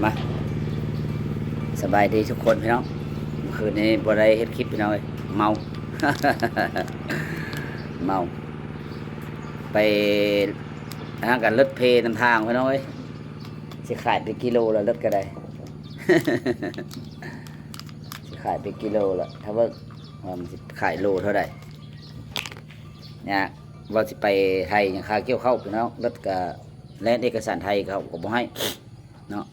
มาสบายดีทุกคนพี่น้องเมื่อคืนนี้บ่ได้เฮ็ดคลิปพี่น้องเลยเมา เมาไปทางกันรถเพนำทางพี่น้องเอ้ยสิขายเป็นกิโลแล้วรถก็ได้ สิขายเป็นกิโลแล้วถ้าว่ามันสิขายโลเท่าไหร่เนี่ยว่าสิไปไทยยังคาเกี่ยวเข้าพี่น้องรถก็แลนเอกสารไทยเขาก็บ่ให้เนาะ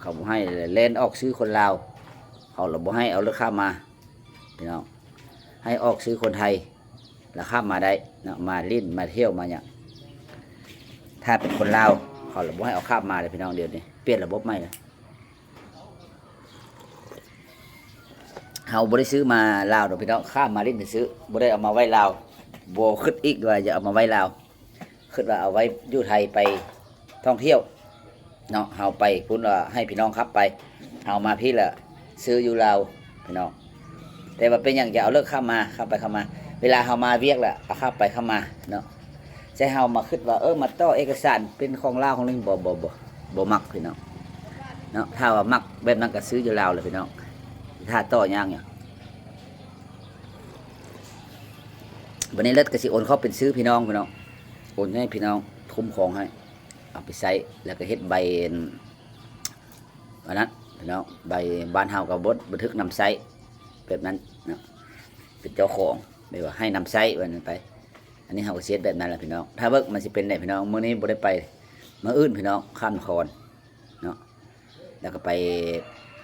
เขาบ่ให้แลนออกซื้อคนลาวเขาเราบ่ให้เอารถข้ามมาพี่น้องให้ออกซื้อคนไทยแล้วข้ามมาได้เนาะมาลิ้นมาเที่ยวมาเนี่ยถ้าเป็นคนลาวเขาเราบ่ให้เอาข้ามมาเลยพี่น้องเดี๋ยวนี้เปลี่ยนระบบใหม่เลยเฮาบ่ได้ซื้อมาลาวดอกพี่น้องข้ามมาลิ้นไปซื้อบ่ได้เอามาไว้ลาวบ่คิดอีกว่าจะเอามาไว้ลาวคิดว่าเอาไว้อยู่ไทยไปท่องเที่ยวเนาะเฮาไปพุ่นว่าให้พี่น้องขับไปเฮามาพี่ละซื้ออยู่ลาวพี่น้องแต่ว่าเป็นอย่างจะเอาเลิกข้ามมาเข้าไปเข้ามาเวลาเฮามาเวียกแหละเอาข้ามไปเข้ามาเนาะใช่เฮามาคิดว่ามาต่อเอกสารเป็นของลาวของนึงบ่มักพี่น้องเนาะถ้าว่ามักแบบนั้นก็ซื้ออยู่ลาวเลยพี่น้องถ้าต่อย่างเนี่ยวันนี้รถกสิโอนเขาเป็นซื้อพี่น้องโอนให้พี่น้องทุ่มของให้เอาไปใช้แล้วก็เฮ็ดใบอันนั้นพี่น้องใบบ้านเฮากับบดบันทึกนำไซแบบนั้นนะเป็นเจ้าของไม่ว่าให้นำไซวันนั้นไปอันนี้เฮาก็เสียแบบนั้นแหละพี่น้องถ้าเบิกมันสิเป็นได้พี่น้องมื้อนี้บ่ได้ไปมื้ออื่นพี่น้องข้ามนครเนาะแล้วก็ไป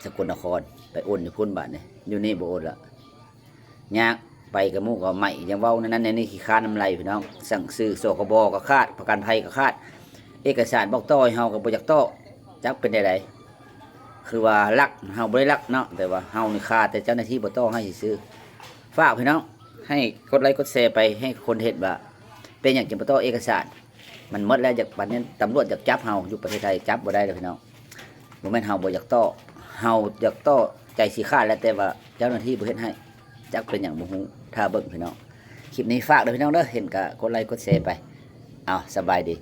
สกลนครไปโอนอยู่พุ่นบาทนี่อยู่นี่บ่โอนละยากไปกับหมู่ก็ใหม่ยังเว้านั้นในนี่ขี้ค้านน้ำไหลพี่น้องสั่งซื้อสคบก็คาดประกันภัยก็คาดเอกสารบอกต่อให้เฮาก็บ่อยากต่อจักเป็นใดๆคือว่ารักเฮาบ่ได้รักเนาะแต่ว่าเฮานี่คาแต่เจ้าหน้าที่บ่ต่อให้ซื้อฝากพี่น้องให้กดไลค์กดแชร์ไปให้คนเห็นว่าเป็นอย่างจะบ่ต่อเอกสารมันหมดแล้วจากบัดนี้ตำรวจอยากจับเฮาอยู่ประเทศไทยจับบ่ได้เลยพี่น้องบ่แม่นเฮาบ่อยากต่อเฮาอยากต่อใจสิขาดแล้วแต่ว่าเจ้าหน้าที่บ่เฮ็ดให้จักเป็นอย่างบ่ฮู้ถ้าเบิ่งพี่น้องคลิปนี้ฝากเด้อพี่น้องเด้อเห็นก็กดไลค์กดแชร์ไปเอาสบายดี